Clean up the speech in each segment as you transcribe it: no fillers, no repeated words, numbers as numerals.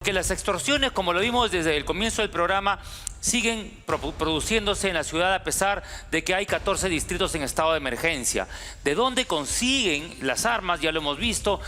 Que las extorsiones, como lo vimos desde el comienzo del programa, siguen produciéndose en la ciudad a pesar de que hay 14 distritos en estado de emergencia. ¿De dónde consiguen las armas? Ya lo hemos visto.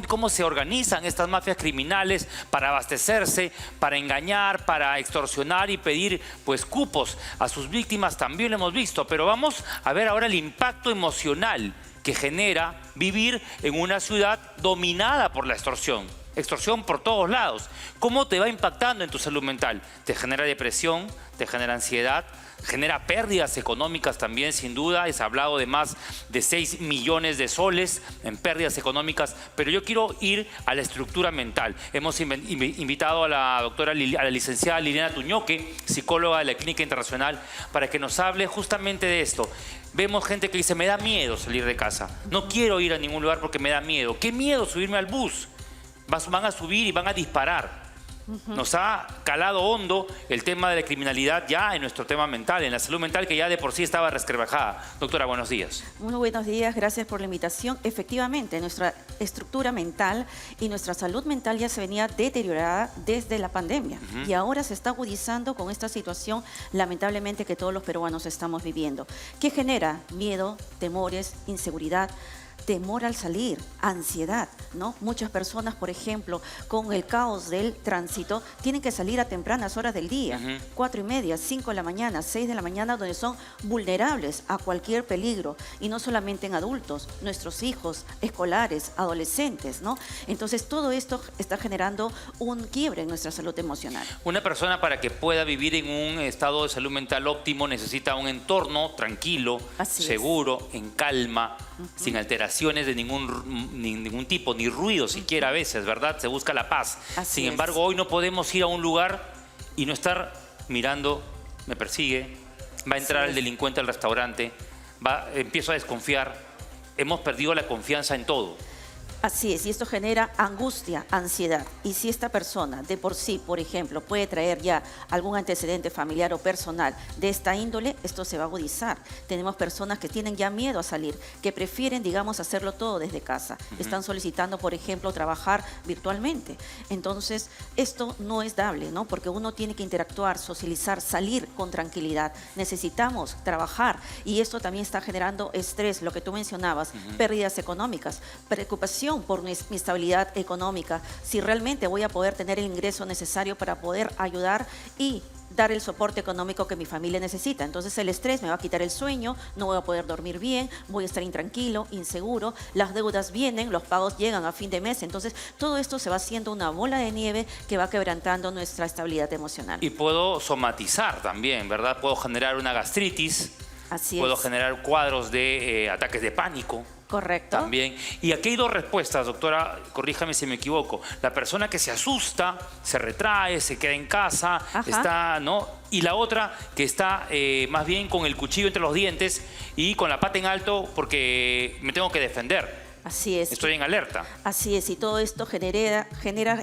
¿Cómo se organizan estas mafias criminales para abastecerse, para engañar, para extorsionar y pedir pues cupos a sus víctimas? También lo hemos visto. Pero vamos a ver ahora el impacto emocional que genera vivir en una ciudad dominada por la extorsión. Extorsión por todos lados. ¿Cómo te va impactando en tu salud mental? Te genera depresión, te genera ansiedad, genera pérdidas económicas también, sin duda. Es hablado de más de 6 millones de soles en pérdidas económicas. Pero yo quiero ir a la estructura mental. Hemos invitado a la doctora, a la licenciada Liliana Tuñoque, psicóloga de la Clínica Internacional, para que nos hable justamente de esto. Vemos gente que dice, me da miedo salir de casa. No quiero ir a ningún lugar porque me da miedo. ¿Qué miedo subirme al bus? Van a subir y van a disparar. Nos ha calado hondo el tema de la criminalidad ya en nuestro tema mental, en la salud mental que ya de por sí estaba resquebrajada. Doctora, buenos días. Muy buenos días, gracias por la invitación. Efectivamente, nuestra estructura mental y nuestra salud mental ya se venía deteriorada desde la pandemia y ahora se está agudizando con esta situación lamentablemente que todos los peruanos estamos viviendo. ¿Qué genera? Miedo, temores, inseguridad, temor al salir, ansiedad, ¿no? Muchas personas, por ejemplo, con el caos del tránsito, tienen que salir a tempranas horas del día, 4:30, 5 de la mañana, 6 de la mañana, donde son vulnerables a cualquier peligro, y no solamente en adultos, nuestros hijos, escolares, adolescentes, ¿no? Entonces, todo esto está generando un quiebre en nuestra salud emocional. Una persona, para que pueda vivir en un estado de salud mental óptimo, necesita un entorno tranquilo, seguro, en calma, sin alteraciones de ningún tipo, ni ruido siquiera a veces, ¿verdad? Se busca la paz. Sin embargo, hoy no podemos ir a un lugar y no estar mirando, me persigue, va a entrar el delincuente al restaurante, empiezo a desconfiar, hemos perdido la confianza en todo. Así es, y esto genera angustia, ansiedad. Y si esta persona de por sí, por ejemplo, puede traer ya algún antecedente familiar o personal de esta índole, esto se va a agudizar. Tenemos personas que tienen ya miedo a salir, que prefieren, digamos, hacerlo todo desde casa. Están solicitando, por ejemplo, trabajar virtualmente. Entonces, esto no es dable, ¿no? Porque uno tiene que interactuar, socializar, salir con tranquilidad. Necesitamos trabajar y esto también está generando estrés, lo que tú mencionabas, pérdidas económicas, preocupación por mi estabilidad económica, si realmente voy a poder tener el ingreso necesario para poder ayudar y dar el soporte económico que mi familia necesita. Entonces el estrés me va a quitar el sueño, no voy a poder dormir bien, voy a estar intranquilo, inseguro, las deudas vienen, los pagos llegan a fin de mes. Entonces todo esto se va haciendo una bola de nieve que va quebrantando nuestra estabilidad emocional. Y puedo somatizar también, ¿verdad? Puedo generar una gastritis, puedo generar cuadros de ataques de pánico. Correcto. También. Y aquí hay dos respuestas, doctora, corríjame si me equivoco. La persona que se asusta, se retrae, se queda en casa, está, ¿no? Y la otra que está más bien con el cuchillo entre los dientes y con la pata en alto porque me tengo que defender. Así es. Estoy en alerta. Así es, y todo esto genera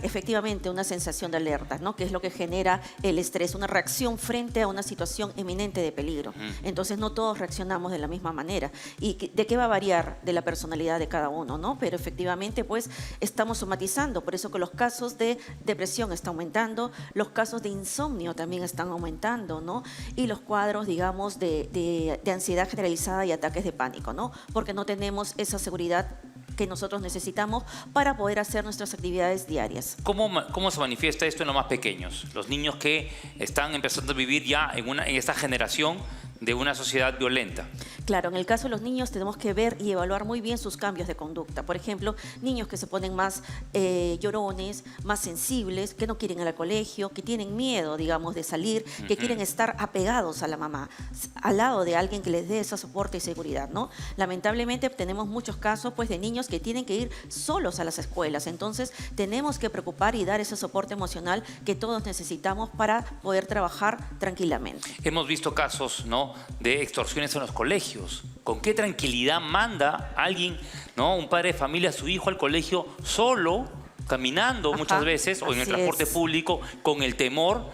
efectivamente una sensación de alerta, ¿no? Que es lo que genera el estrés, una reacción frente a una situación eminente de peligro. Entonces no todos reaccionamos de la misma manera. ¿Y de qué va a variar? De la personalidad de cada uno, ¿no? Pero efectivamente pues estamos somatizando, por eso que los casos de depresión están aumentando, los casos de insomnio también están aumentando, ¿no? Y los cuadros, digamos, de ansiedad generalizada y ataques de pánico, ¿no? Porque no tenemos esa seguridad que nosotros necesitamos para poder hacer nuestras actividades diarias. ¿Cómo se manifiesta esto en los más pequeños? Los niños que están empezando a vivir ya en esta generación de una sociedad violenta. Claro, en el caso de los niños tenemos que ver y evaluar muy bien sus cambios de conducta. Por ejemplo, niños que se ponen más llorones, más sensibles, que no quieren ir al colegio, que tienen miedo, digamos, de salir, que quieren estar apegados a la mamá, al lado de alguien que les dé ese soporte y seguridad, ¿no? Lamentablemente tenemos muchos casos pues, de niños que tienen que ir solos a las escuelas. Entonces tenemos que preocupar y dar ese soporte emocional que todos necesitamos para poder trabajar tranquilamente. Hemos visto casos, ¿no?, de extorsiones en los colegios. ¿Con qué tranquilidad manda alguien, ¿no?, un padre de familia, a su hijo al colegio solo, caminando muchas veces, o en el transporte público, con el temor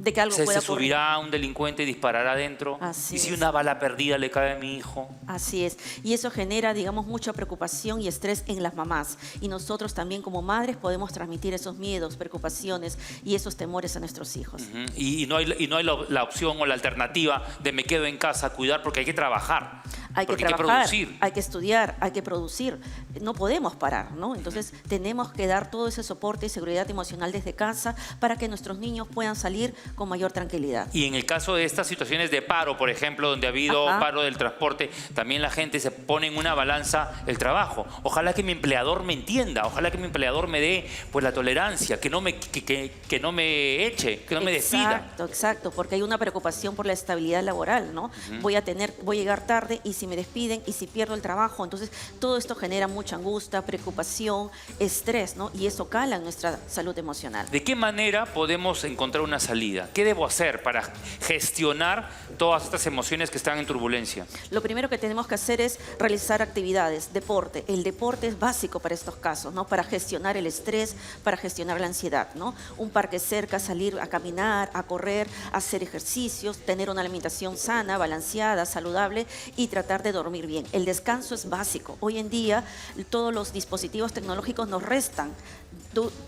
de que algo Se pueda ocurrir. subirá un delincuente y disparará adentro. Así ¿Y si es. una bala perdida le cae a mi hijo? Así es. Y eso genera, digamos, mucha preocupación y estrés en las mamás. Y nosotros también como madres podemos transmitir esos miedos, preocupaciones y esos temores a nuestros hijos. Ujú. Y no hay la opción o la alternativa de me quedo en casa a cuidar porque hay que trabajar. Hay que porque hay que trabajar, producir. hay que estudiar, hay que producir. No podemos parar, ¿no? Entonces tenemos que dar todo ese soporte y seguridad emocional desde casa para que nuestros niños puedan salir con mayor tranquilidad. Y en el caso de estas situaciones de paro, por ejemplo, donde ha habido Ajá. paro del transporte, también la gente se pone en una balanza el trabajo. Ojalá que mi empleador me entienda, ojalá que mi empleador me dé pues la tolerancia, que no me eche, que no me despida. Exacto, exacto, porque hay una preocupación por la estabilidad laboral, ¿no? Voy a llegar tarde y si me despiden y si pierdo el trabajo, entonces todo esto genera mucha angustia, preocupación, estrés, ¿no? Y eso cala en nuestra salud emocional. ¿De qué manera podemos encontrar una salida? ¿Qué debo hacer para gestionar todas estas emociones que están en turbulencia? Lo primero que tenemos que hacer es realizar actividades, deporte. El deporte es básico para estos casos, ¿no? Para gestionar el estrés, para gestionar la ansiedad, ¿no? Un parque cerca, salir a caminar, a correr, hacer ejercicios, tener una alimentación sana, balanceada, saludable y tratar de dormir bien. El descanso es básico. Hoy en día todos los dispositivos tecnológicos nos restan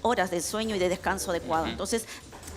horas de sueño y de descanso adecuado. Entonces,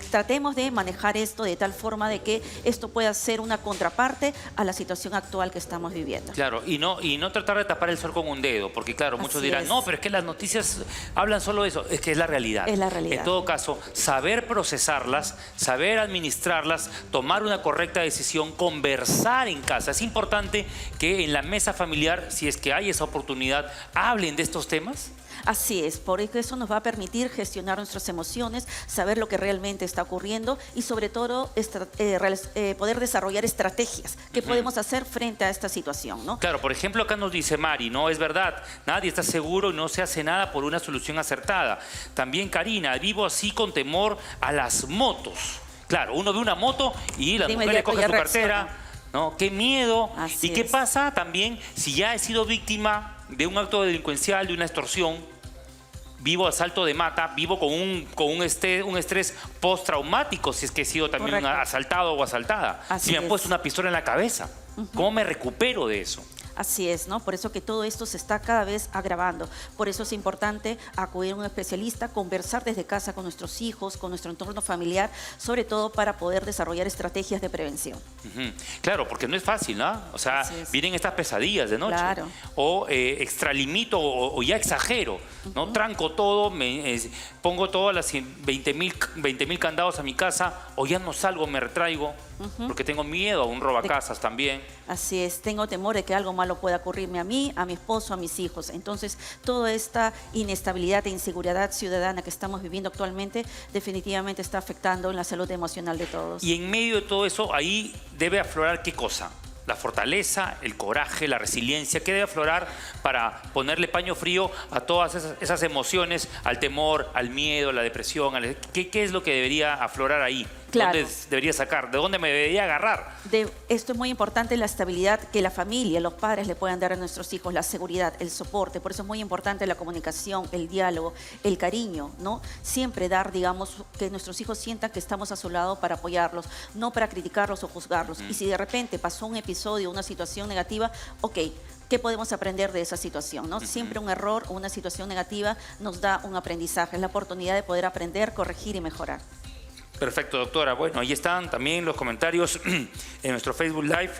tratemos de manejar esto de tal forma de que esto pueda ser una contraparte a la situación actual que estamos viviendo. Claro, y no tratar de tapar el sol con un dedo, porque claro, muchos Así dirán, es. no, pero es que las noticias hablan solo de eso, es que es la realidad. Es la realidad. En todo caso, saber procesarlas, saber administrarlas, tomar una correcta decisión, conversar en casa. Es importante que en la mesa familiar, si es que hay esa oportunidad, hablen de esestos temas. Así es, porque eso nos va a permitir gestionar nuestras emociones, saber lo que realmente está ocurriendo y sobre todo poder desarrollar estrategias que podemos hacer frente a esta situación, ¿no? Claro, por ejemplo, acá nos dice Mari, no es verdad, nadie está seguro y no se hace nada por una solución acertada. También Karina, vivo así con temor a las motos. Claro, uno ve una moto y la De mujer le inmediato coge ya su cartera, ¿no? Qué miedo. Así ¿Y qué es. pasa también si ya he sido víctima de un acto delincuencial, de una extorsión? Vivo a salto de mata, vivo con un estrés postraumático si es que he sido también Correcto. asaltado o asaltada. Así Si me han es. puesto una pistola en la cabeza, ¿cómo me recupero de eso? Así es, ¿no? Por eso que todo esto se está cada vez agravando. Por eso es importante acudir a un especialista, conversar desde casa con nuestros hijos, con nuestro entorno familiar, sobre todo para poder desarrollar estrategias de prevención. Ujú. Claro, porque no es fácil, ¿no? O sea, Así es. vienen estas pesadillas de noche. Claro. O extralimito o ya exagero, ¿no? Tranco todo, pongo todas las 20.000 candados a mi casa, o ya no salgo, me retraigo, porque tengo miedo a un robacasas también. Así es, tengo temor de que algo malo pueda ocurrirme a mí, a mi esposo, a mis hijos. Entonces, toda esta inestabilidad e inseguridad ciudadana que estamos viviendo actualmente definitivamente está afectando en la salud emocional de todos. Y en medio de todo eso, ahí debe aflorar ¿qué cosa? La fortaleza, el coraje, la resiliencia. ¿Qué debe aflorar para ponerle paño frío a todas esas emociones, al temor, al miedo, a la depresión? ¿Qué es lo que debería aflorar ahí? Claro. ¿Dónde debería sacar? ¿De dónde me debería agarrar? Esto es muy importante, la estabilidad que la familia, los padres le puedan dar a nuestros hijos, la seguridad, el soporte. Por eso es muy importante la comunicación, el diálogo, el cariño, ¿no? Siempre dar, digamos, que nuestros hijos sientan que estamos a su lado para apoyarlos, no para criticarlos o juzgarlos. Y si de repente pasó un episodio, una situación negativa, ok, ¿qué podemos aprender de esa situación, ¿no? Siempre un error o una situación negativa nos da un aprendizaje, es la oportunidad de poder aprender, corregir y mejorar. Perfecto, doctora. Bueno, ahí están también los comentarios en nuestro Facebook Live.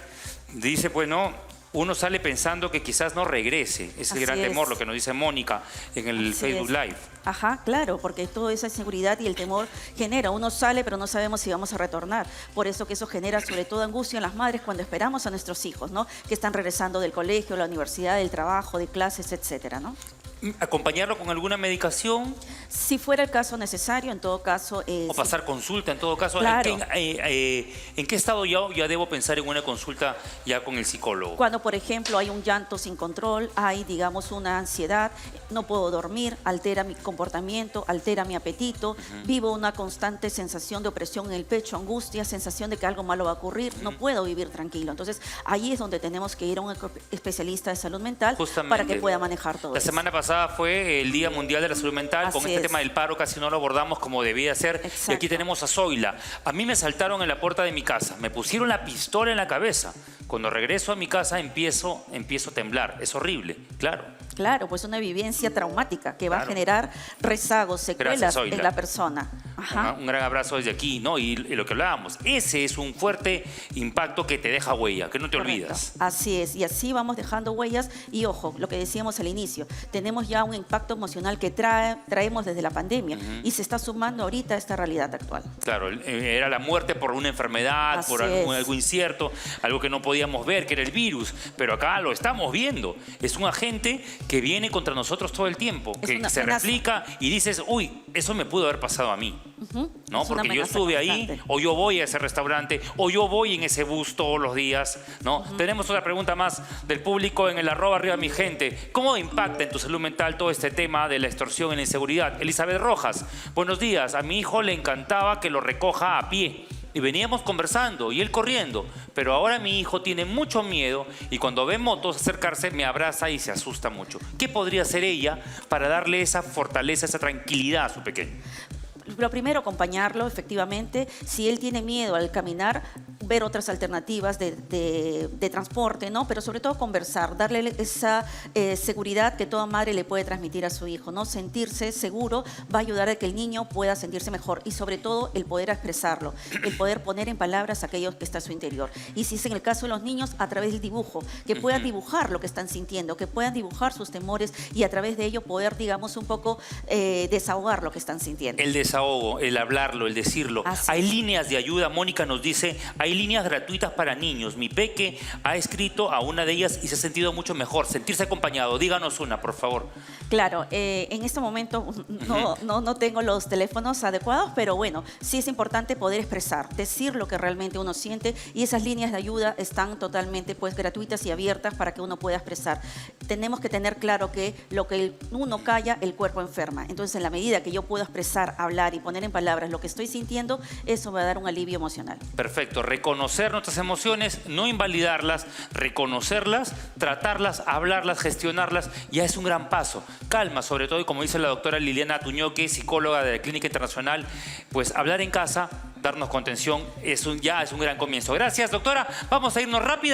Dice, bueno, uno sale pensando que quizás no regrese. Es el Así gran es. temor, lo que nos dice Mónica en el Así Facebook es. Live. Ajá, claro, porque toda esa inseguridad y el temor genera. Uno sale, pero no sabemos si vamos a retornar. Por eso que eso genera sobre todo angustia en las madres cuando esperamos a nuestros hijos, ¿no? Que están regresando del colegio, la universidad, del trabajo, de clases, etcétera, ¿no? ¿Acompañarlo con alguna medicación Si fuera el caso necesario, en todo caso... o pasar consulta en todo caso? Claro. ¿En qué estado ya debo pensar en una consulta ya con el psicólogo? Cuando, por ejemplo, hay un llanto sin control, hay, digamos, una ansiedad, no puedo dormir, altera mi comportamiento, altera mi apetito, vivo una constante sensación de opresión en el pecho, angustia, sensación de que algo malo va a ocurrir, no puedo vivir tranquilo. Entonces, ahí es donde tenemos que ir a un especialista de salud mental Justamente. para que pueda manejar todo La eso. semana pasada pasada fue el Día Mundial de la Salud Mental. Con Así este es. tema del paro casi no lo abordamos como debía ser. Exacto. Y aquí tenemos a Zoila. A mí me saltaron en la puerta de mi casa, me pusieron la pistola en la cabeza. Cuando regreso a mi casa empiezo a temblar. Es horrible, claro. Claro, pues una vivencia traumática que va a Claro. generar rezagos, secuelas Gracias, Zoila. en la persona. Ajá. Un gran abrazo desde aquí, ¿no? Y lo que hablábamos, ese es un fuerte impacto que te deja huella, que no te Correcto. olvidas. Así es, y así vamos dejando huellas. Y ojo, lo que decíamos al inicio, tenemos ya un impacto emocional que traemos desde la pandemia y se está sumando ahorita a esta realidad actual. Claro, era la muerte por una enfermedad, Así por es. algo incierto, algo que no podíamos ver, que era el virus, pero acá lo estamos viendo. Es un agente que viene contra nosotros todo el tiempo, Es que una se amenaza. replica y dices, uy, eso me pudo haber pasado a mí. ¿No? Es una Porque yo amenaza estuve ahí, constante. o yo voy a ese restaurante, o yo voy en ese bus todos los días, ¿no? Tenemos otra pregunta más del público en el @arriba mi gente. ¿Cómo impacta en tu salud mental todo este tema de la extorsión y la inseguridad? Elizabeth Rojas, buenos días. A mi hijo le encantaba que lo recoja a pie. Y veníamos conversando y él corriendo, pero ahora mi hijo tiene mucho miedo y cuando ve motos acercarse me abraza y se asusta mucho. ¿Qué podría hacer ella para darle esa fortaleza, esa tranquilidad a su pequeño? Lo primero, acompañarlo, efectivamente. Si él tiene miedo al caminar, ver otras alternativas de transporte, ¿no? Pero sobre todo conversar, darle esa seguridad que toda madre le puede transmitir a su hijo, ¿no? Sentirse seguro va a ayudar a que el niño pueda sentirse mejor y sobre todo el poder expresarlo, el poder poner en palabras aquello que está en su interior. Y si es en el caso de los niños, a través del dibujo, que puedan dibujar lo que están sintiendo, que puedan dibujar sus temores y a través de ello poder, digamos, un poco desahogar lo que están sintiendo. El desahogo, el hablarlo, el decirlo. Así Hay es. líneas de ayuda, Mónica nos dice, hay líneas gratuitas para niños. Mi peque ha escrito a una de ellas y se ha sentido mucho mejor, sentirse acompañado. Díganos una, por favor. Claro, en este momento no tengo los teléfonos adecuados, pero bueno, sí es importante poder expresar, decir lo que realmente uno siente y esas líneas de ayuda están totalmente pues gratuitas y abiertas para que uno pueda expresar. Tenemos que tener claro que lo que uno calla, el cuerpo enferma. Entonces, en la medida que yo puedo expresar, hablar y poner en palabras lo que estoy sintiendo, eso me va a dar un alivio emocional. Perfecto, reconocer nuestras emociones, no invalidarlas, reconocerlas, tratarlas, hablarlas, gestionarlas, ya es un gran paso. Calma, sobre todo, y como dice la doctora Liliana Tuñoque, psicóloga de la Clínica Internacional, pues hablar en casa, darnos contención, ya es un gran comienzo. Gracias, doctora. Vamos a irnos rápidamente.